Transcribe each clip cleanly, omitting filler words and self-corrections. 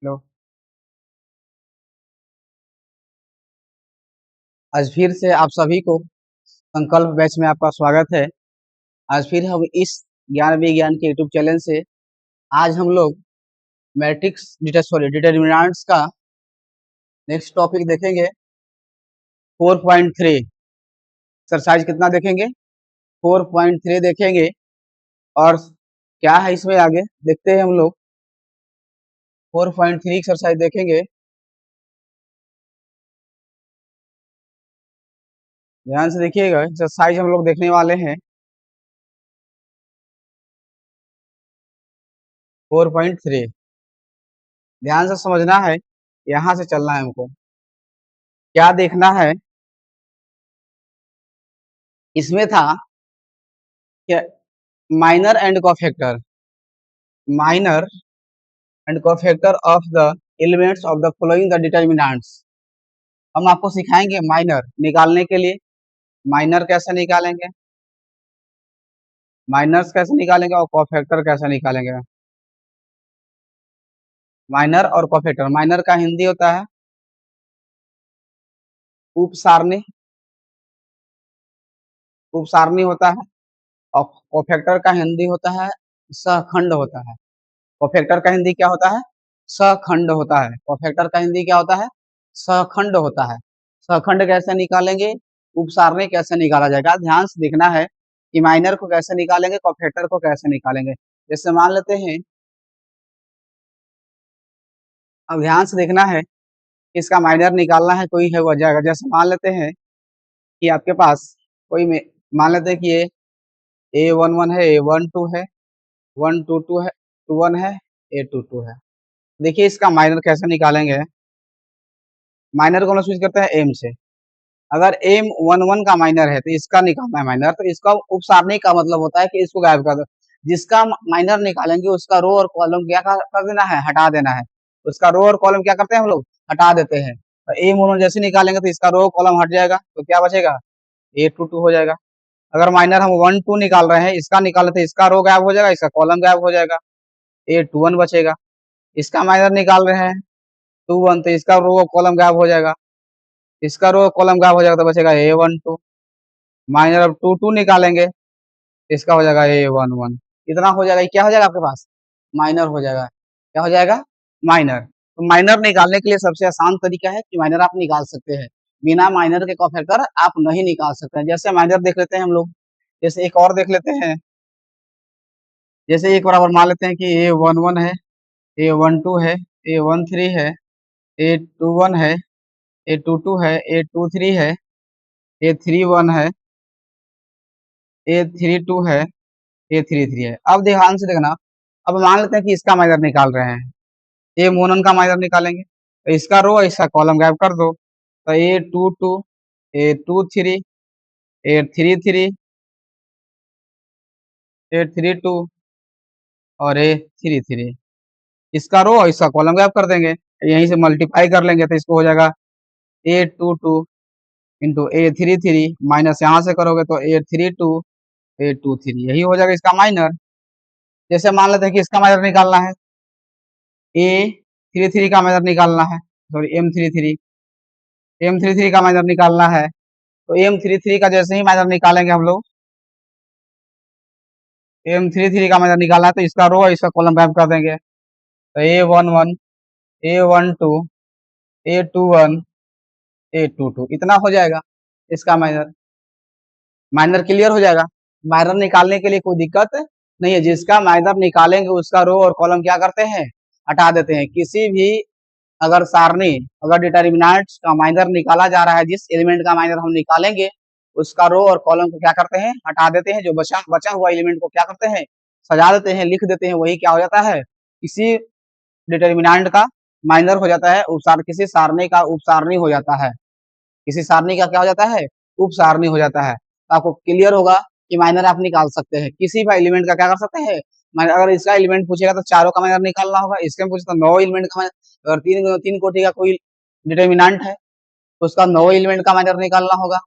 Hello. आज फिर से आप सभी को संकल्प बैच में आपका स्वागत है। आज फिर हम इस ज्ञान विज्ञान के यूट्यूब चैनल से आज हम लोग मैट्रिक्स डिटर्मिनेंट्स का नेक्स्ट टॉपिक देखेंगे। 4.3 एक्सरसाइज कितना देखेंगे? 4.3 देखेंगे। और क्या है इसमें आगे देखते हैं हम लोग। 4.3 एक्सरसाइज देखेंगे। ध्यान से देखिएगा, एक्सरसाइज हम लोग देखने वाले हैं 4.3। ध्यान से समझना है, यहाँ से चलना है हमको। क्या देखना है इसमें था कि minor and cofactor, minor and cofactor of the elements of the following the determinants. हम आपको सिखाएंगे माइनर निकालने के लिए। माइनर कैसे निकालेंगे, माइनर्स कैसे निकालेंगे और कोफैक्टर कैसे निकालेंगे। माइनर और कोफैक्टर, माइनर का हिंदी होता है उप सारणी, उप सारणी होता है। और कोफैक्टर का हिंदी होता है सहखंड होता है। कोफैक्टर का हिंदी क्या होता है? सहखंड होता है। कोफैक्टर का हिंदी क्या होता है? सहखंड होता है। सहखंड कैसे निकालेंगे, उपसारणी कैसे निकाला जाएगा, ध्यान से देखना है कि माइनर को कैसे निकालेंगे, कोफैक्टर को कैसे निकालेंगे। जैसे मान लेते हैं, अब ध्यान से देखना है, इसका माइनर निकालना है, कोई है वो जाएगा। जैसे मान लेते हैं कि आपके पास कोई में, मान लेते हैं कि ये A11 है, A12 है, 122 है, 21 है, A22 है। देखिए इसका माइनर कैसे निकालेंगे। माइनर को हम स्विच करते हैं एम से। अगर M11 का माइनर है तो इसका निकालना है माइनर, तो इसका उपसारणी का मतलब होता है कि इसको गायब कर दो। जिसका माइनर निकालेंगे उसका रो और कॉलम क्या कर देना है, हटा देना है। उसका रो और कॉलम क्या करते हैं हम लोग, हटा देते हैं। तो M11 जैसे निकालेंगे तो इसका रो कॉलम हट जाएगा, तो क्या बचेगा, A22 हो जाएगा। अगर माइनर हम 1 2 निकाल रहे हैं, इसका निकाले तो इसका रो गायब हो जाएगा, इसका कॉलम गायब हो जाएगा, A21 बचेगा। इसका माइनर निकाल रहे हैं 2 1, तो इसका रो और कॉलम गायब हो जाएगा, इसका रो कॉलम गायब हो जाएगा, तो बचेगा A12। माइनर अब 2 2 निकालेंगे, इसका हो जाएगा A11। इतना हो जाएगा, क्या हो जाएगा आपके पास, माइनर हो जाएगा। क्या हो जाएगा, माइनर। तो माइनर निकालने के लिए सबसे आसान तरीका है कि माइनर आप निकाल सकते हैं। बिना माइनर के कोफैक्टर आप नहीं निकाल सकते हैं। जैसे माइनर देख लेते हैं हम लोग, जैसे एक और देख लेते हैं। जैसे एक बराबर मान लेते हैं कि A11 है, A12 है, A13 है, A21 है, A22 है, A23 है, A31 है, A32 है, A33 है। अब ध्यान से देखना, अब मान लेते हैं कि इसका माइनर निकाल रहे हैं, ए मोनन का माइनर निकालेंगे, तो इसका रो इसका कॉलम गायब कर दो, तो A22, A23, A33, A32 और A33। इसका रो और इसका कॉलम गायब कर देंगे, यहीं से मल्टीप्लाई कर लेंगे तो इसको हो जाएगा A22 इंटू A33, माइनस यहाँ से करोगे तो A32, A23, यही हो जाएगा इसका माइनर। जैसे मान लेते हैं कि इसका माइनर निकालना है, A33 का माइनर निकालना है, सॉरी M33 का माइनर निकालना है। तो M33 का जैसे ही माइनर निकालेंगे हम लोग, M33 का माइनर निकालना है तो इसका रो और इसका कॉलम गायब कर देंगे, तो A11, A12, A21, A22, इतना हो जाएगा इसका माइनर। माइनर क्लियर हो जाएगा। माइनर निकालने के लिए कोई दिक्कत नहीं है। जिसका माइनर निकालेंगे उसका रो और कॉलम क्या करते हैं, हटा देते हैं। किसी भी अगर सारणी, अगर डिटर्मिनेंट का माइनर निकाला जा रहा है, जिस एलिमेंट का माइनर हम निकालेंगे उसका रो और कॉलम को क्या करते हैं, हटा देते हैं। जो बचा बचा हुआ एलिमेंट को क्या करते हैं, सजा देते हैं, लिख देते हैं। वही क्या हो जाता है, किसी डिटर्मिनेंट का माइनर हो जाता है, उपसार किसी सारणी का उपसारणी हो जाता है। किसी सारणी का क्या हो जाता है, उप सारणी हो जाता है। तो आपको क्लियर होगा कि माइनर आप निकाल सकते हैं, किसी भी एलिमेंट का क्या कर सकते हैं। अगर इसका एलिमेंट पूछेगा तो चारों का माइनर निकालना होगा, इसके में पूछे तो 9 एलिमेंट का माइनर। अगर तीन तीन कोटि का कोई डिटर्मिनेंट है तो उसका 9 एलिमेंट का माइनर निकालना होगा।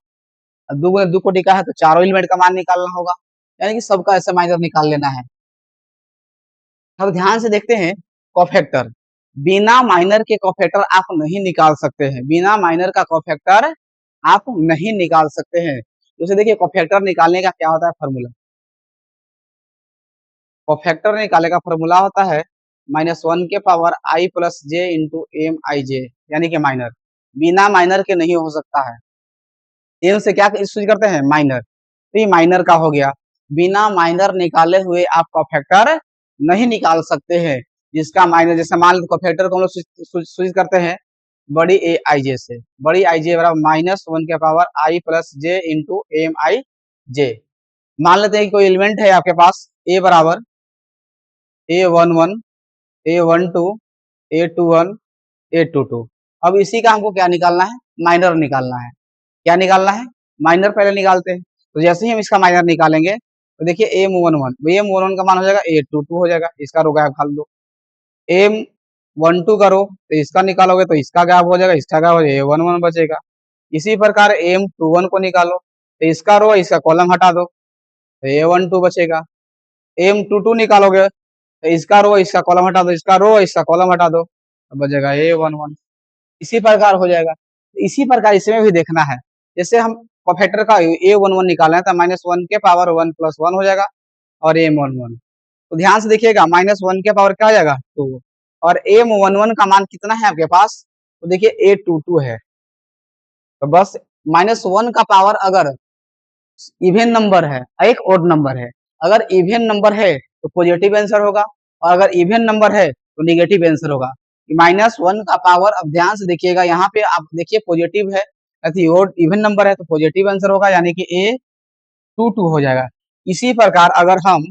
दो दो कोटि का है तो चारों एलिमेंट का मान निकालना होगा, यानी कि सबका ऐसे माइनर निकाल लेना है। अब ध्यान से देखते हैं कोफैक्टर। बिना माइनर के कोफैक्टर आप नहीं निकाल सकते हैं, बिना माइनर का कोफैक्टर आप नहीं निकाल सकते हैं। जैसे देखिए कोफैक्टर निकालने का क्या होता है फॉर्मूला, कोफैक्टर निकालने का फॉर्मूला होता है -1 के power i plus J into M I J, यानी कि माइनर, बिना माइनर के नहीं हो सकता है। एम से क्या सूची करते हैं, माइनर, तो ये माइनर का हो गया। बिना माइनर निकाले हुए आप कोफैक्टर नहीं निकाल सकते हैं, जिसका माइनर, जैसे मान लो कोफैक्टर को हम लोग सूचित करते हैं बड़ी ए आई जे से, बड़ी आई जे बराबर -1 के power I plus J into M I जे। मान लेते हैं कि कोई एलिमेंट है आपके पास ए बराबर A11, A12, A21, A22। अब इसी का हमको क्या निकालना है, माइनर निकालना है। क्या निकालना है, माइनर पहले निकालते हैं। तो जैसे ही हम इसका माइनर निकालेंगे तो देखिए M11, M11 का मान हो जाएगा A22 हो जाएगा, इसका रो गैप खाल दो। M12 करो तो इसका निकालोगे तो इसका गैप हो जाएगा, इसका गैप हो जाएगा, A11 बचेगा। इसी प्रकार M21 को निकालो तो इसका रो इसका कॉलम हटा दो तो A12 बचेगा। M22 निकालोगे तो इसका रो इसका कॉलम हटा दो, इसका रो इसका कॉलम हटा दो, तो बचेगा A11। इसी प्रकार हो जाएगा। इसी प्रकार इसमें भी देखना है, जैसे हम कोफैक्टर का A11 निकालना है तो -1 के पावर 1 प्लस 1 हो जाएगा और M11। तो ध्यान से देखिएगा -1 के पावर क्या हो जाएगा 2, और M11 का मान कितना है आपके पास, तो देखिए A22 है। तो बस -1 का पावर अगर इवन नंबर है, एक ओड नंबर है, अगर इवन नंबर है तो पॉजिटिव आंसर होगा, और अगर इवन नंबर है तो निगेटिव आंसर होगा। -1 का पावर, अब ध्यान से देखिएगा यहाँ पे आप देखिए पॉजिटिव है, ओड इवन नंबर है तो पॉजिटिव आंसर होगा, यानी कि A22 हो जाएगा। इसी प्रकार अगर हम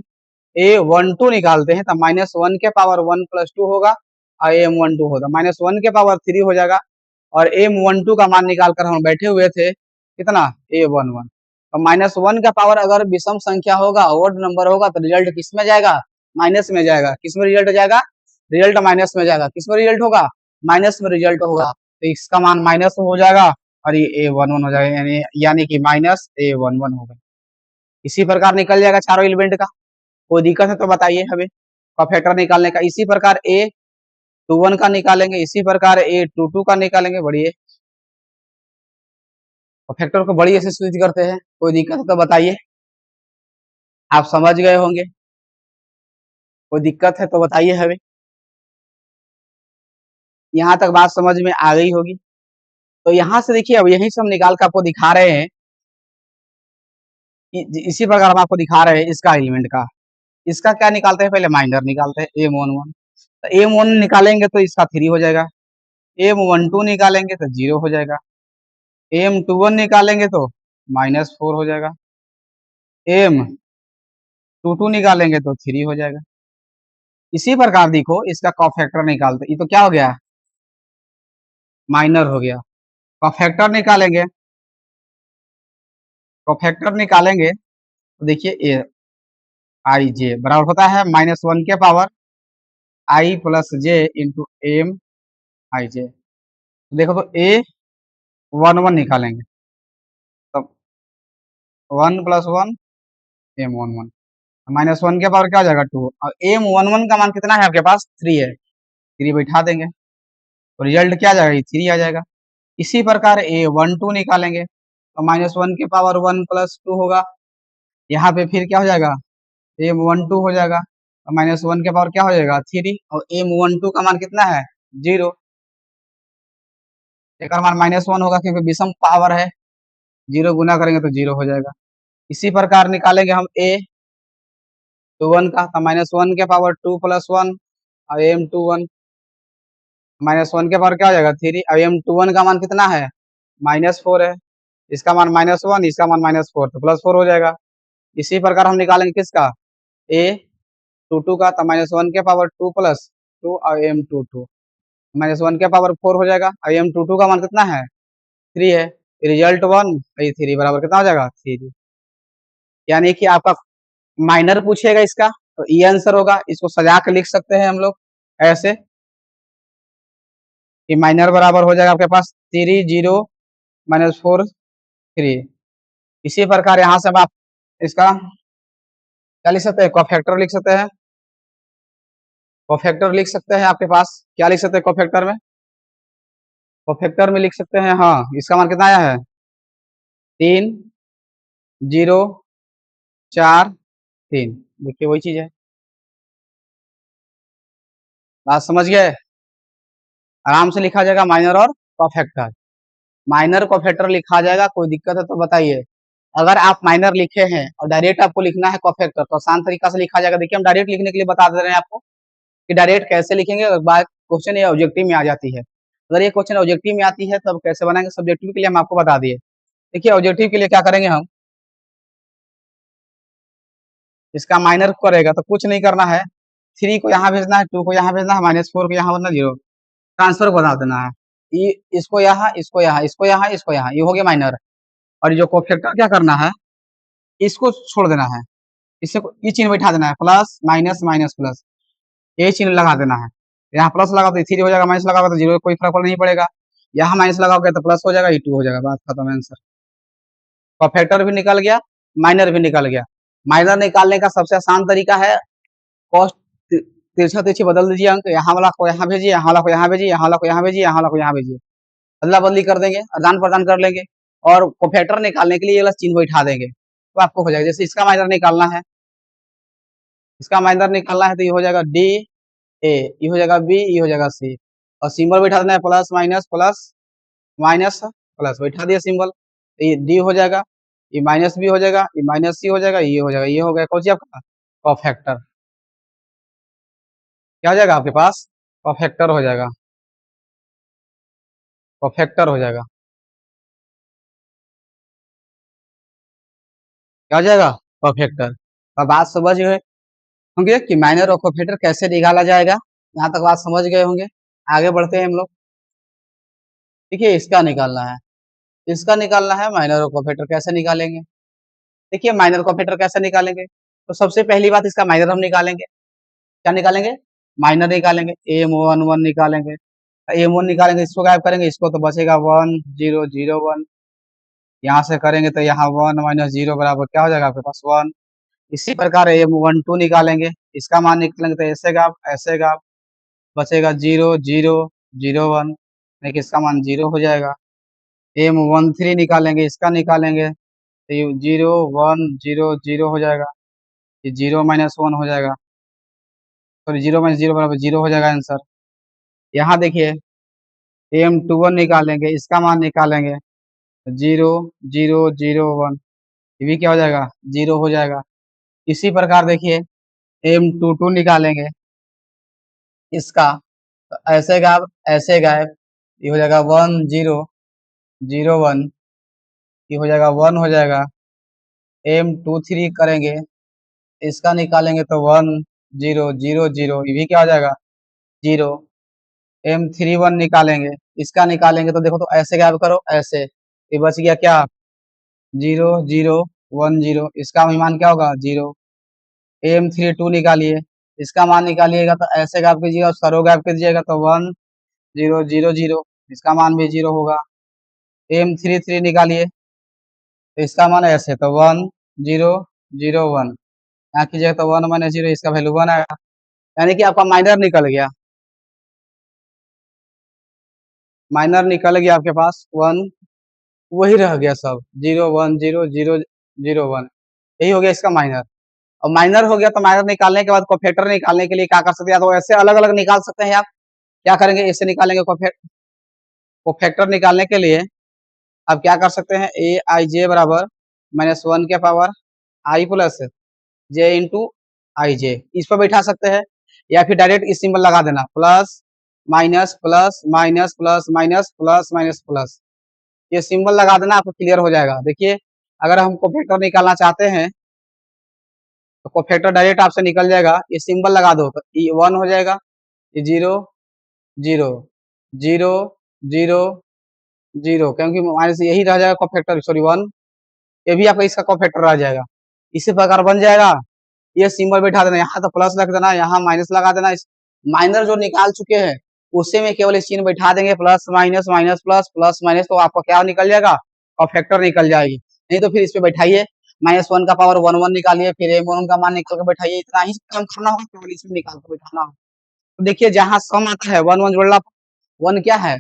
A12 निकालते हैं तो -1 के पावर 1 प्लस 2 होगा और M12 होगा, -1 के पावर 3 हो जाएगा, और M12 का मान निकाल कर हम बैठे हुए थे कितना, A11। तो -1 का पावर अगर विषम संख्या होगा, ओड नंबर होगा, तो रिजल्ट किस में जाएगा, माइनस में जाएगा। किस में रिजल्ट जाएगा, रिजल्ट माइनस में जाएगा। किस में रिजल्ट होगा, माइनस में रिजल्ट होगा, तो इसका मान माइनस हो जाएगा और ये A11 हो जाएगा, यानी कि -A11 होगा। इसी प्रकार निकल जाएगा चारों एलिमेंट का। कोई दिक्कत है तो बताइए हमें कोफैक्टर निकालने का। इसी प्रकार A21 का निकालेंगे, इसी प्रकार A22 का निकालेंगे। बढ़िए, कोफैक्टर को बड़ी ऐसे सूचित करते हैं। कोई दिक्कत है तो बताइए, आप समझ गए होंगे। कोई दिक्कत है तो बताइए हमें, यहाँ तक बात समझ में आ गई होगी। तो यहाँ से देखिए, अब यही से हम निकाल कर आपको दिखा रहे हैं, इसी प्रकार हम आपको दिखा रहे हैं इसका एलिमेंट का। इसका क्या निकालते हैं, पहले माइनर निकालते हैं M11। तो M1 निकालेंगे तो इसका 3 हो जाएगा, M12 निकालेंगे तो 0 हो जाएगा, M21 निकालेंगे तो -4 हो जाएगा, M22 निकालेंगे तो 3 हो जाएगा। इसी प्रकार देखो इसका कोफैक्टर निकालते, ये तो क्या हो गया, माइनर हो गया। कोफैक्टर निकालेंगे, कोफैक्टर निकालेंगे तो देखिए आई जे बराबर होता है -1 के power I plus J into M I जे। देखो तो A11 निकालेंगे तब 1 प्लस 1 M11, -1 के पावर क्या हो जाएगा 2, और M11 का मान कितना है आपके पास, 3 है, 3 बैठा देंगे तो रिजल्ट क्या आ जाएगा, 3 आ जाएगा। इसी प्रकार A12 निकालेंगे तो -1 के पावर 1 प्लस 2 होगा, यहाँ पे फिर क्या हो जाएगा, M12 हो जाएगा, और -1 के पावर क्या हो जाएगा 3, और M12 का मान कितना है 0, एक मान -1 होगा क्योंकि विषम पावर है, 0 गुना करेंगे तो 0 हो जाएगा। इसी प्रकार निकालेंगे हम A21 का, तो -1 के पावर 2 प्लस 1 और M21, -1 के पावर क्या हो जाएगा 3, और M21 का मान कितना है -4 है, इसका मान -1, इसका मान -4, तो +4 हो जाएगा। इसी प्रकार हम निकालेंगे किसका, A22 का, तो -1 के पावर 2 प्लस 2 और M22, -1 के पावर 4 हो जाएगा, और M22 का मान कितना है 3 है, रिजल्ट 1 और 3 बराबर कितना हो जाएगा 3, यानी कि आपका माइनर पूछेगा इसका तो ये आंसर होगा। इसको सजा के लिख सकते हैं हम लोग ऐसे कि माइनर बराबर हो जाएगा आपके पास 3 0 -4 3। इसी प्रकार यहाँ से आप इसका क्या लिख सकते हैं, कोफैक्टर लिख सकते हैं, कोफैक्टर लिख सकते हैं आपके पास, क्या लिख सकते हैं कोफैक्टर में? कोफैक्टर में लिख सकते हैं, हाँ, इसका मान कितना आया है? 3 0 4 3। देखिए वही चीज है, बात समझ गए? आराम से लिखा जाएगा माइनर और कोफैक्टर। माइनर कोफैक्टर लिखा जाएगा, कोई दिक्कत है तो बताइए। अगर आप माइनर लिखे हैं और डायरेक्ट आपको लिखना है कोफैक्टर तो आसान तरीका से लिखा जाएगा। देखिए हम डायरेक्ट लिखने के लिए बता दे रहे हैं आपको कि डायरेक्ट कैसे लिखेंगे। बात क्वेश्चन ये ऑब्जेक्टिव में आ जाती है, अगर ये क्वेश्चन ऑब्जेक्टिव में आती है तब कैसे बनाएंगे, सब्जेक्टिव के लिए हम आपको बता दिए। देखिए ऑब्जेक्टिव के लिए क्या करेंगे हम, इसका माइनर करेगा तो कुछ नहीं करना है, 3 को यहाँ भेजना है, 2 को यहाँ भेजना है, -4 को यहाँ भेजना, 0 ट्रांसफर बना देना है। ये इसको यहाँ, इसको यहाँ, इसको यहाँ, इसको यहाँ, ये हो गया माइनर। और जो कोफैक्टर क्या करना है, इसको छोड़ देना है, इससे ये चिन्ह बैठा देना है, प्लस माइनस माइनस प्लस, ये चिन्ह लगा देना है। यहाँ प्लस लगा तो 3 हो जाएगा, माइनस लगाओगे तो 0, कोई फर्क नहीं पड़ेगा। यहाँ माइनस लगाओगे तो प्लस हो जाएगा, ये 2 हो जाएगा, बात खत्म है, आंसर। कोफैक्टर भी निकल गया, माइनर भी निकल गया। माइनर निकालने का सबसे आसान तरीका है, कॉस्ट तिरछा तिरछी बदल दीजिए अंक, यहाँ वाला को यहाँ भेजिए, यहाँ वाला को यहाँ भेजिए, यहाँ वाला को यहाँ भेजिए, यहाँ वाला को यहाँ भेजिए, अदला बदली कर देंगे, आदान प्रदान कर लेंगे और कोफैक्टर निकालने के लिए ये वाला चिन्ह बैठा देंगे तो आपको हो जाएगा। जैसे इसका माइनर निकालना है, इसका माइनर निकालना है तो ये हो जाएगा डी ए, ये हो जाएगा बी, ये हो जाएगा सी, और सिंबल बैठा देना है plus minus plus minus plus, बैठा दिया सिंबल, तो ये डी हो जाएगा, ये माइनस बी हो जाएगा, ये माइनस सी हो जाएगा, ये हो जाएगा, ये हो गया कौन सी आपका कोफैक्टर। क्या हो जाएगा आपके पास? कोफैक्टर हो जाएगा, कोफैक्टर हो जाएगा, क्या हो जाएगा? कोफैक्टर। अब बात समझ गए होंगे कि माइनर और कोफैक्टर कैसे निकाला जाएगा, यहाँ तक बात समझ गए होंगे। आगे बढ़ते हैं हम लोग। देखिए इसका निकालना है, इसका निकालना है, माइनर और कोफैक्टर कैसे निकालेंगे? देखिए माइनर कोफैक्टर कैसे निकालेंगे, तो सबसे पहली बात इसका माइनर हम निकालेंगे। क्या निकालेंगे? माइनर निकालेंगे, M11 निकालेंगे, M1 निकालेंगे, इसको गायब करेंगे, इसको तो बचेगा 1 0 0 1, यहाँ से करेंगे तो यहाँ 1 माइनस 0 बराबर क्या हो जाएगा आपके पास 1। इसी प्रकार M12 निकालेंगे, इसका मान निकालेंगे तो ऐसे का बचेगा 0 0 0 1, देखिए इसका मान 0 हो जाएगा। M13 निकालेंगे, इसका निकालेंगे तो ये 0 1 0 0 हो जाएगा, ये 0 माइनस 1 हो जाएगा, सॉरी 0 माइनस 0 बराबर 0 हो जाएगा आंसर। यहाँ देखिए M21 निकालेंगे, इसका मान निकालेंगे 0 0 0 1, ये भी क्या हो जाएगा 0 हो जाएगा। इसी प्रकार देखिए M22 निकालेंगे, इसका तो ऐसे गायब, ये हो जाएगा 1 0 0 1, ये हो जाएगा 1 हो जाएगा। M23 करेंगे, इसका निकालेंगे तो 1 0 0 0, ये भी क्या हो जाएगा 0। M31 निकालेंगे, इसका निकालेंगे तो देखो तो ऐसे गायब करो, ऐसे, ये बच गया क्या 0 0 1 0, इसका मान क्या होगा 0। M32 निकालिए, इसका मान निकालिएगा तो ऐसे गायब कीजिएगा, सरो गायब कीजिएगा तो 1 0 0 0, इसका मान भी 0 होगा। M33 निकालिए, तो इसका मान ऐसे तो 1 0 0 1, यहाँ कीजिएगा तो 1 माइनस 0, इसका वैल्यू 1 आएगा, यानी कि आपका माइनर निकल गया, माइनर निकल गया आपके पास 1, वही रह गया सब 0 1 0 0 0 1, यही हो गया इसका माइनर। और माइनर हो गया तो माइनर निकालने के बाद कोफैक्टर निकालने के लिए क्या कर सकते हैं, या तो ऐसे अलग अलग निकाल सकते हैं आप। क्या करेंगे, ऐसे निकालेंगे कोफैक्टर निकालने के लिए आप क्या कर सकते हैं, ए आई जे बराबर -1 के पावर आई प्लस जे इंटू आई जे, इस पर बैठा सकते हैं, या फिर डायरेक्ट इस सिंबल लगा देना, plus minus plus minus plus minus plus minus plus, ये सिंबल लगा देना, आपको क्लियर हो जाएगा। देखिए अगर हम कोफैक्टर निकालना चाहते हैं तो कोफैक्टर डायरेक्ट आपसे निकल जाएगा, ये सिंबल लगा दो तो ये 1 हो जाएगा, ये 0 0 0 0 0, क्योंकि माइनस यही रह जाएगा कोफैक्टर, सॉरी 1, ये भी आपका इसका कोफैक्टर रह जाएगा। इसी प्रकार बन जाएगा, ये सिंबल बैठा देना, यहाँ तो प्लस रख देना, यहाँ माइनस लगा देना। इस माइनर जो निकाल चुके हैं उसी में केवल इस चिन्ह बैठा देंगे, plus minus minus plus minus, तो आपका क्या निकल जाएगा, कोफैक्टर निकल जाएगी। नहीं तो फिर इस पे बैठाइए, -1 का पावर 1 1 निकालिए, फिर M1 का मान निकाल के बैठाइए, इतना ही काम करना होगा, केवल इसमें निकाल के बैठाना होगा। तो देखिए जहां सम आता है 1 1 जोड़ना, 1 क्या है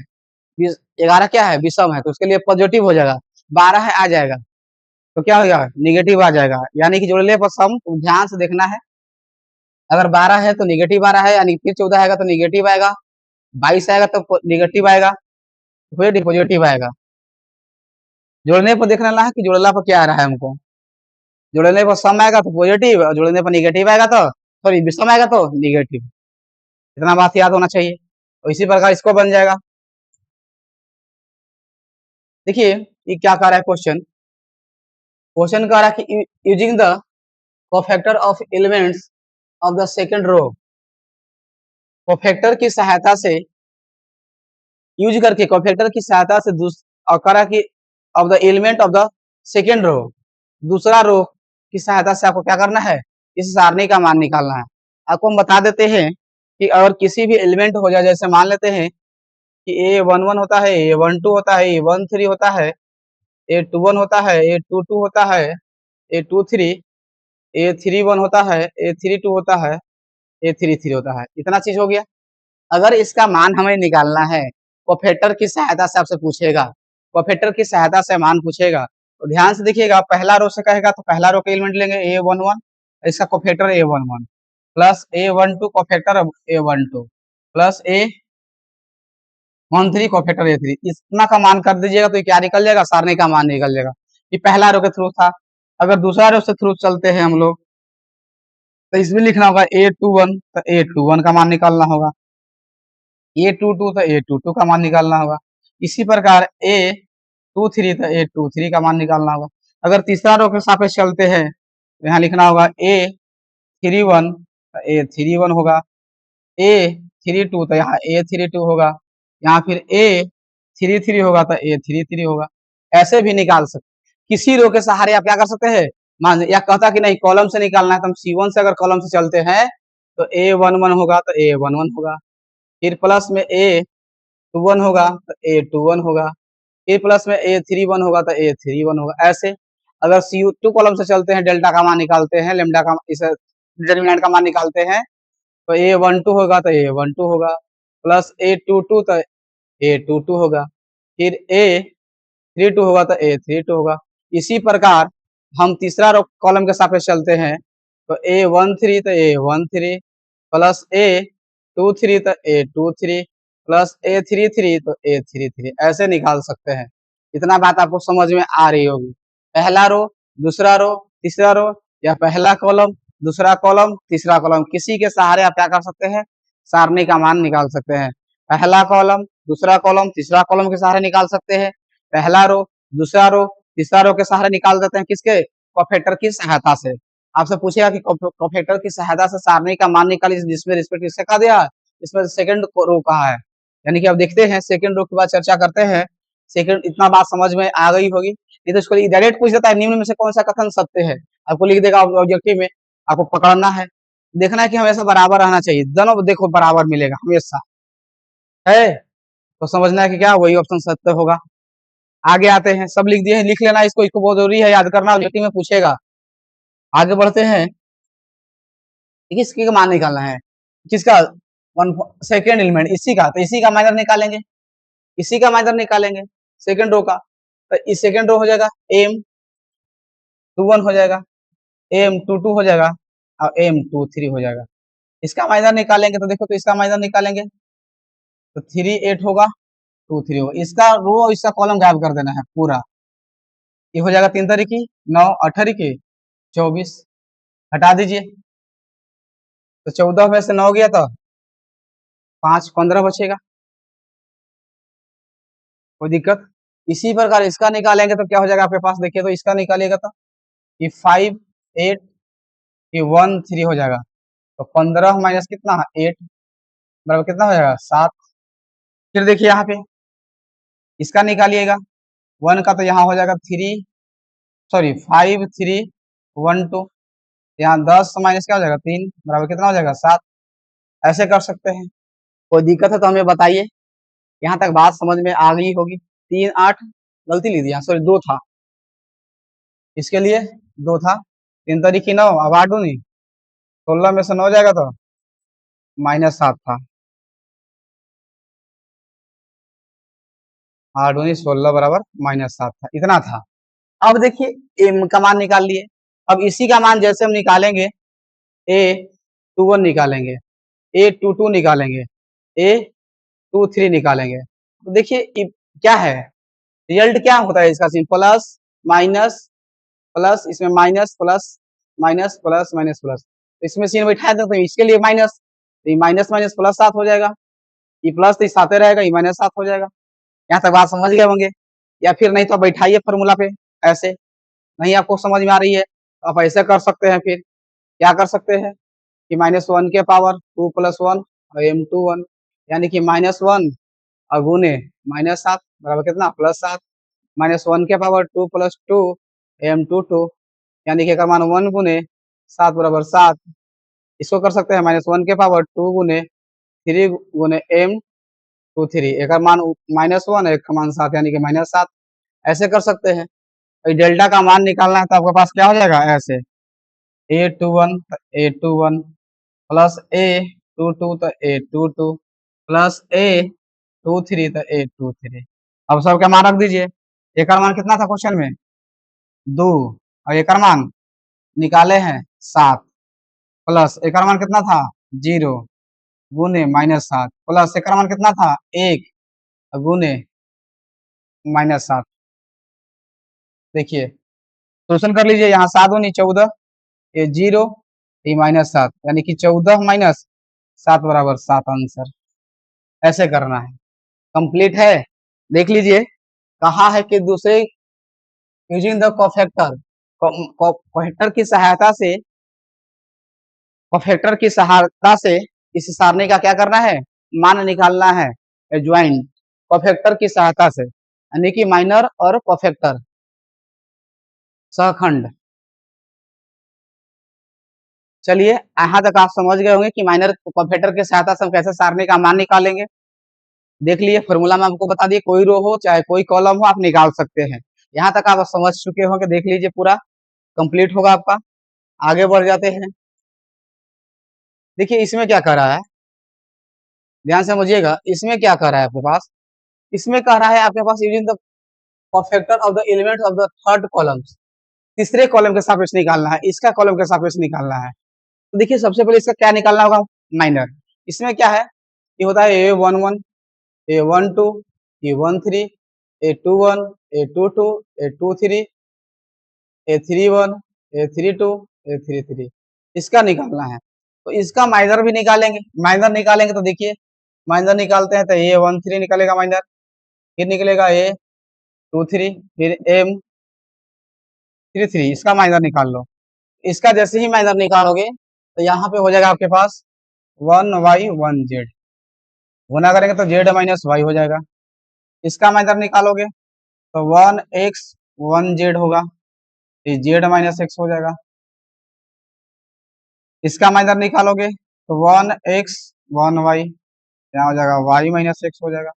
11 क्या है विषम है, तो उसके लिए पॉजिटिव हो जाएगा, 12 है आ जाएगा, तो क्या हो जाएगा निगेटिव आ जाएगा, यानी कि जोड़ने पर सम ध्यान से देखना है, अगर 12 है तो निगेटिव आ रहा है, यानी फिर 14 आएगा तो निगेटिव आएगा, 22 आएगा तो निगेटिव आएगा, फिर पॉजिटिव आएगा। जोड़ने पर देखना है कि जोड़ला पर क्या आ रहा है हमको, जोड़ने पर सम आएगा तो पॉजिटिव और जोड़ने पर निगेटिव आएगा तो सॉरी विषम आएगा तो निगेटिव, इतना बात याद होना चाहिए। और इसी प्रकार इसको बन जाएगा। देखिए ये क्या कर रहा है क्वेश्चन, क्वेश्चन कह रहा है कि using the cofactor of elements of the second row, cofactor की सहायता से यूज करके कोफैक्टर की सहायता से और करा कि of the element of the second row, दूसरा रो की सहायता से आपको क्या करना है, इस सारणी का मान निकालना है। आपको हम बता देते हैं कि अगर किसी भी एलिमेंट हो जाए, जैसे मान लेते हैं कि A11 होता है, A12 होता है, A13 होता है, A21 होता है, A22 होता है, A23, A31 होता है, A32 होता है, A33 होता है, इतना चीज हो गया। अगर इसका मान हमें निकालना है, कोफैक्टर की सहायता से आपसे पूछेगा, कोफैक्टर की सहायता से मान पूछेगा, तो ध्यान से देखिएगा, पहला रो से कहेगा तो पहला रो के एलिमेंट लेंगे A11, इसका cofactor A11 plus A12 cofactor A12 plus A13 cofactor A3, इतना का मान कर दीजिएगा तो क्या निकल जाएगा, सारणी का मान निकल जाएगा। ये पहला रो के थ्रू था। अगर दूसरा रो से थ्रू चलते हैं हम लोग, तो इसमें लिखना होगा A21, तो A21 का मान निकालना होगा, A22 तो A22 का मान निकालना होगा, इसी प्रकार A23 तो A23 का मान निकालना होगा। अगर तीसरा रो के सापेक्ष चलते हैं तो यहाँ लिखना होगा A31 तो A31 होगा, A32 तो यहाँ A32 होगा, यहाँ फिर A33 होगा तो A33 होगा। ऐसे भी निकाल सकते, किसी रो के सहारे आप क्या कर सकते हैं, मान या कहता कि नहीं कॉलम से निकालना है, तो हम C1 से अगर कॉलम से चलते हैं तो A11 होगा तो A11 होगा, फिर प्लस में A21 होगा तो A21 होगा, फिर प्लस में A31 होगा तो A31 होगा। ऐसे अगर C2 कॉलम से चलते हैं, डेल्टा का मान निकालते हैं, लेमडा का इस डिटरमिनेंट का मान निकालते हैं, तो A12 होगा तो A12 होगा, प्लस A22 तो A22 होगा, फिर A32 होगा तो A32 होगा। इसी प्रकार हम तीसरा रो कॉलम के सापेक्ष चलते हैं, तो A13 तो A13 प्लस A23 तो A23 प्लस A33 तो A33, ऐसे निकाल सकते हैं। इतना बात आपको समझ में आ रही होगी। पहला रो, दूसरा रो, तीसरा रो, या पहला कॉलम, दूसरा कॉलम, तीसरा कॉलम, किसी के सहारे आप क्या कर सकते हैं, सारणी का मान निकाल सकते हैं। पहला कॉलम, दूसरा कॉलम, तीसरा कॉलम के सहारे निकाल सकते हैं, पहला रो, दूसरा रो, तीसरा रो के सहारे निकाल देते हैं, किसके, कोफैक्टर की सहायता से। आपसे पूछेगा कि कोफैक्टर की सहायता से सारणी का मान निकालिए, जिसमें रिस्पेक्ट किससे कहा दिया, इसमें सेकंड रो कहा है, यानी कि अब देखते हैं सेकंड रो के बाद चर्चा करते हैं। सेकंड, इतना बात समझ में आ गई होगी, नहीं तो इसको डायरेक्ट पूछ देता है निम्न में से कौन सा कथन सत्य है, आपको लिख देगा ऑब्जेक्टिव में, आपको पकड़ना है, देखना है कि हमेशा बराबर रहना चाहिए, दोनों देखो बराबर मिलेगा हमेशा, है तो समझना है कि क्या वही ऑप्शन सत्य होगा। आगे आते हैं, सब लिख दिए हैं, लिख लेना इसको, इसको बहुत जरूरी है याद करना, ऑब्जेक्टिव में पूछेगा। आगे बढ़ते हैं, किसकी का मान निकालना है, किसका, वन सेकेंड एलिमेंट इसी का, तो इसी का माइनर निकालेंगे, इसी का माइनर निकालेंगे सेकंड रो का, तो इस सेकंड रो हो जाएगा M21 हो जाएगा, M22 हो जाएगा और M23 हो जाएगा। इसका माइनर निकालेंगे तो देखो, तो इसका माइनर निकालेंगे तो 38 होगा, 23 होगा, इसका रो और इसका कॉलम गायब कर देना है पूरा, ये हो जाएगा 3 तारीखी 9 18 की 24, हटा दीजिए, तो 14 में से 9 गया तो 5 15 बचेगा, कोई दिक्कत। इसी प्रकार इसका निकालेंगे तो क्या हो जाएगा आपके पास, देखिए तो इसका निकालिएगा तो ये 5 8 ये 1 3 हो जाएगा, तो 15 माइनस कितना 8 बराबर कितना हो जाएगा 7। फिर देखिए यहाँ पे इसका निकालिएगा, 1 का तो यहाँ हो जाएगा 3 सॉरी 5 3 1 2, यहाँ 10 माइनस क्या हो जाएगा 3 बराबर कितना हो जाएगा 7। ऐसे कर सकते हैं, कोई दिक्कत है तो हमें बताइए। यहाँ तक बात समझ में आ गई होगी। 3 8 गलती लिख दिया, सॉरी 2 था, इसके लिए 2 था, 3 तारीख की 9, अब 8 नहीं 16 में से 9 जाएगा तो -7 था। 8 दूनी 16 बराबर -7 था, इतना था। अब देखिए एम का मान निकाल लिए। अब इसी का मान जैसे हम निकालेंगे A21 निकालेंगे, A22 निकालेंगे, A23 निकालेंगे, तो देखिए क्या है, रिजल्ट क्या होता है इसका, प्लस माइनस प्लस, इसमें minus plus minus plus minus plus, इसमें सीन बैठा देते हैं, इसके लिए माइनस, तो ये माइनस माइनस प्लस 7 हो जाएगा, ये प्लस तो साथ रहेगा, ये -7 हो जाएगा। यहाँ तक बात समझ गए होंगे, या फिर नहीं तो बैठाइए फॉर्मूला पे ऐसे, नहीं आपको समझ में आ रही है तो आप ऐसे कर सकते हैं। फिर क्या कर सकते हैं कि -1 के पावर 2 + 1 और m21, यानी कि -1 और गुने -7 बराबर कितना, +7, -1 के पावर 2 + 2 m22, यानी कि का मान 1 गुने 7 बराबर 7। इसको कर सकते हैं -1 के पावर 2 गुने 3 गुने m23, एक का मान -1 एक का मान 7, यानी कि -7, ऐसे कर सकते हैं। डेल्टा का मान निकालना है तो आपके पास क्या हो जाएगा, ऐसे A21 प्लस A22 तो A22 प्लस A23 तो A23। अब सबका मान रख दीजिए। एक का मान कितना था क्वेश्चन में, 2, और एक का मान निकाले हैं 7, प्लस एक का मान कितना था, 0 गुने -7 प्लस एक का मान कितना था, 1 गुने -7। देखिए सोल्यूशन कर लीजिए, यहाँ 7 दूनी 14, ये 0, ये -7, यानी कि 14 माइनस 7 बराबर 7 आंसर। ऐसे करना है, कंप्लीट है। देख लीजिए कहा है कि दूसरे यूजिंग द कोफैक्टर, कोफैक्टर की सहायता से इस सारणी का क्या करना है, मान निकालना है, एडज्वाइंट कोफैक्टर की सहायता से, यानी कि माइनर और कोफैक्टर सहखंड। चलिए यहाँ तक आप समझ गए होंगे कि माइनर कोफैक्टर की सहायता से हम कैसे सारणी का मान निकालेंगे। देख लिए फॉर्मूला में आपको बता दिए, कोई रो हो चाहे कोई कॉलम हो आप निकाल सकते हैं। यहाँ तक आप समझ चुके होंगे, देख लीजिए पूरा कंप्लीट होगा आपका। आगे बढ़ जाते हैं। देखिए इसमें क्या कर रहा है, ध्यान से समझिएगा, इसमें क्या कर रहा है आपके पास, इसमें कह रहा है आपके पास using the cofactor of the element of the third column, तीसरे कॉलम के सापेक्ष निकालना है, इसका कॉलम के सापेक्ष निकालना है। तो देखिए सबसे पहले इसका क्या निकालना होगा, माइनर। इसमें क्या है, ये होता है A11, A12, A13, A21, A22, A23, A31, A32, A33, इसका निकालना है। तो इसका माइनर भी निकालेंगे, माइनर निकालेंगे तो देखिए माइनर निकालते हैं तो A13 निकलेगा माइनर, फिर निकलेगा A23, फिर M33, इसका माइनर निकाल लो। इसका जैसे ही माइनर निकालोगे तो यहाँ पे हो जाएगा आपके पास 1y 1z, गुना करेंगे तो z माइनस वाई हो जाएगा। इसका माइनर निकालोगे तो 1x 1z होगा, z माइनस एक्स हो जाएगा। इसका माइनर निकालोगे तो 1x 1y, यहाँ हो जाएगा y माइनस एक्स हो जाएगा।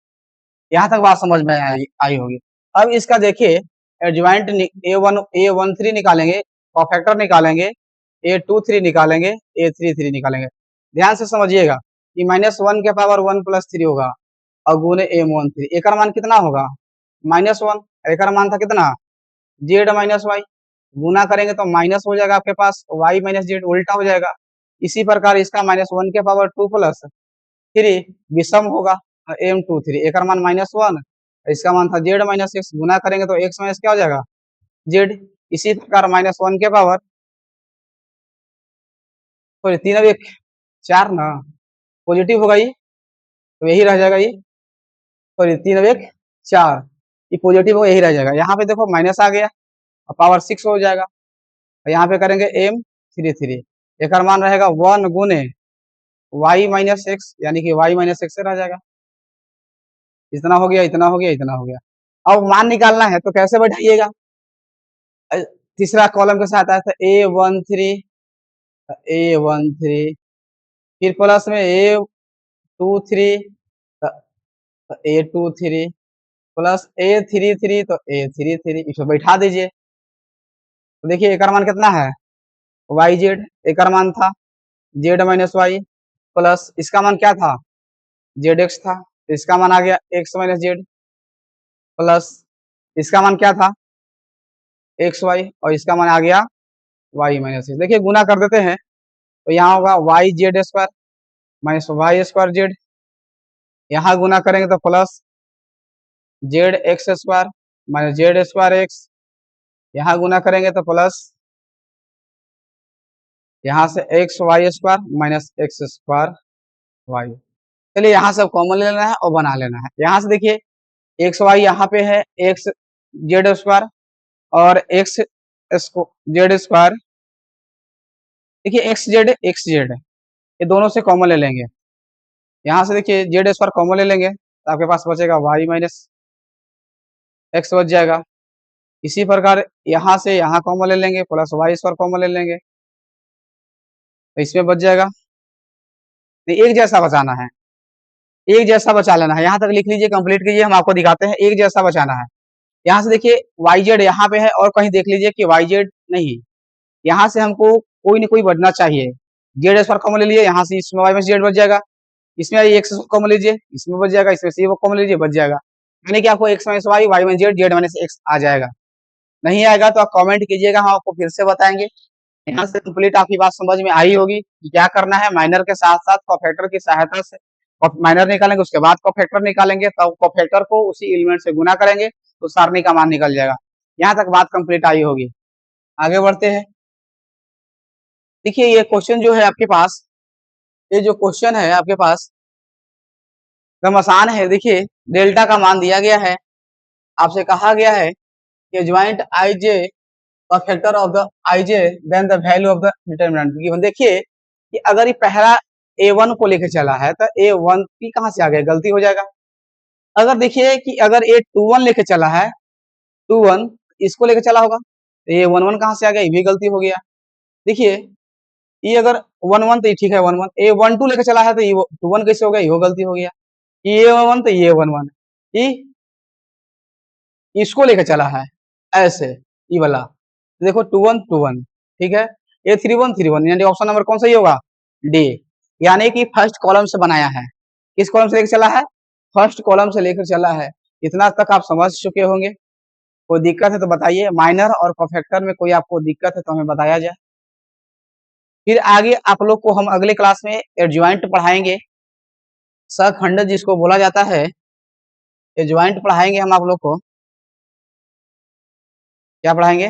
यहाँ तक बात समझ में आई होगी। अब इसका देखिए एडज्वाइंट A13 निकालेंगे, कोफैक्टर निकालेंगे, A23 निकालेंगे, A33 निकालेंगे। ध्यान से समझिएगा कि -1 के पावर 1 + 3 होगा और गुने M13, एक मान कितना होगा, -1, एक मान था कितना, z माइनस वाई, गुना करेंगे तो माइनस हो जाएगा आपके पास y माइनस जेड, उल्टा हो जाएगा। इसी प्रकार इसका -1 के पावर 2 + 3 विषम होगा, M23, एक मान -1, इसका मान था z माइनस एक्स, गुना करेंगे तो x माइनस क्या हो जाएगा, z। इसी प्रकार -1 के पावर, सॉरी 3 अब 1 4 ना, पॉजिटिव होगा ये तो यही रह जाएगा ये, सॉरी 3 अब 1 4, ये पॉजिटिव होगा यही रह जाएगा। यहाँ पे देखो माइनस आ गया और पावर 6 हो जाएगा, यहाँ पे करेंगे M33, एक मान रहेगा 1 गुने y माइनस एक्स, यानी कि y माइनस एक्स से रह जाएगा। इतना हो गया, इतना हो गया, इतना हो गया। अब मान निकालना है तो कैसे बैठाइएगा, तीसरा कॉलम के साथ आया था A13, A13, फिर प्लस में A23, A23 प्लस A33 तो A33, इसको बैठा दीजिए। तो देखिए एक मान कितना है, YZ, एक मान था Z माइनस वाई, प्लस इसका मान क्या था, ZX था, तो इसका मान आ गया X माइनस जेड। प्लस इसका मान क्या था एक्स वाई और इसका मान आ गया वाई माइनस एक्स। देखिए गुना कर देते हैं तो यहाँ होगा Y Z square minus Y square Z, यहाँ गुना करेंगे तो plus Z X square minus Z square X, यहाँ गुना करेंगे तो प्लस यहाँ से X Y square minus X square Y. चलिए यहाँ सब कॉमन ले लेना है और बना लेना है। यहाँ से देखिए एक्स वाई यहाँ पे है एक्स जेड स्क्वायर और एक्स जेड स्क्वायर, देखिए एक्स जेड ये दोनों से कॉमन ले लेंगे। यहाँ से देखिए जेड स्क्वायर कॉमन ले लेंगे तो आपके पास बचेगा वाई माइनस एक्स बच जाएगा। इसी प्रकार यहाँ से यहाँ कॉमन ले लेंगे प्लस वाई स्क्वायर कॉमन ले लेंगे तो इसमें बच जाएगा। एक जैसा बचाना है, एक जैसा बचा लेना है। यहाँ तक लिख लीजिए, कंप्लीट कीजिए, हम आपको दिखाते हैं। एक जैसा बचाना है। यहाँ से देखिए वाई जेड यहाँ पे है और कहीं देख लीजिए कि वाई जेड नहीं, यहाँ से हमको कोई न कोई बचना चाहिए। जेड स्क्वायर कॉमन ले लिए, यहाँ से इसमें वाई माइनस जेड बच जाएगा, इसमें एक्स कॉमन लीजिए, इसमें बच जाएगा, इसमें सी कॉमन लीजिए, बच जाएगा। यानी कि आपको X minus Y, Y minus Z, Z minus X आ जाएगा। नहीं आएगा तो आप कमेंट कीजिएगा, हम आपको फिर से बताएंगे। यहाँ से कंप्लीट आपकी बात समझ में आई होगी कि क्या करना है। माइनर के साथ साथ कोफैक्टर की सहायता से माइनर निकालेंगे, उसके बाद कोफैक्टर निकालेंगे, तब कोफैक्टर को उसी एलिमेंट से गुना करेंगे तो सारणी का मान निकल जाएगा। यहाँ तक बात कंप्लीट आई होगी। आगे बढ़ते हैं। देखिए ये क्वेश्चन जो है आपके पास, ये जो क्वेश्चन है आपके पास एकदम आसान है। देखिए डेल्टा का मान दिया गया है, आपसे कहा गया है कि joint I J factor of the I J then the value of the determinant given. देखिए कि अगर ये पहला a1 को लेकर चला है तो a1 की कहां से आ गया, गलती हो जाएगा। अगर देखिए कि अगर a21 लेके चला है, 21 इसको लेके चला होगा तो a11 कहां से आ गया, ये भी गलती हो गया। देखिए ये अगर 11 तो ये ठीक है, 11 a12 लेके चला है तो ये 21 कैसे हो गया, ये गलती हो गया। ये a11 तो ये 11 ये इसको लेके चला है ऐसे, ये वाला देखो 21 ठीक है, a31 यानी ऑप्शन नंबर कौन सही होगा, डी। यानी कि फर्स्ट कॉलम से बनाया है। किस कॉलम से लेकर चला है, फर्स्ट कॉलम से लेकर चला है। इतना तक आप समझ चुके होंगे। कोई दिक्कत है तो बताइए, माइनर और कोफैक्टर में कोई आपको दिक्कत है तो हमें बताया जाए। फिर आगे आप लोग को हम अगले क्लास में एडजॉइंट पढ़ाएंगे, सखंड जिसको बोला जाता है, एडजॉइंट पढ़ाएंगे हम आप लोग को। क्या पढ़ाएंगे,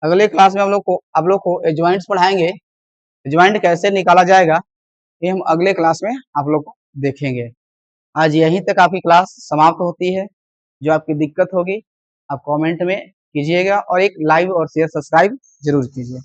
अगले क्लास में हम लोग को आप लोग को एडजॉइंट्स पढ़ाएंगे। एडजॉइंट कैसे निकाला जाएगा ये हम अगले क्लास में आप लोग को देखेंगे। आज यहीं तक आपकी क्लास समाप्त होती है। जो आपकी दिक्कत होगी आप कमेंट में कीजिएगा और एक लाइक और शेयर सब्सक्राइब जरूर कीजिए।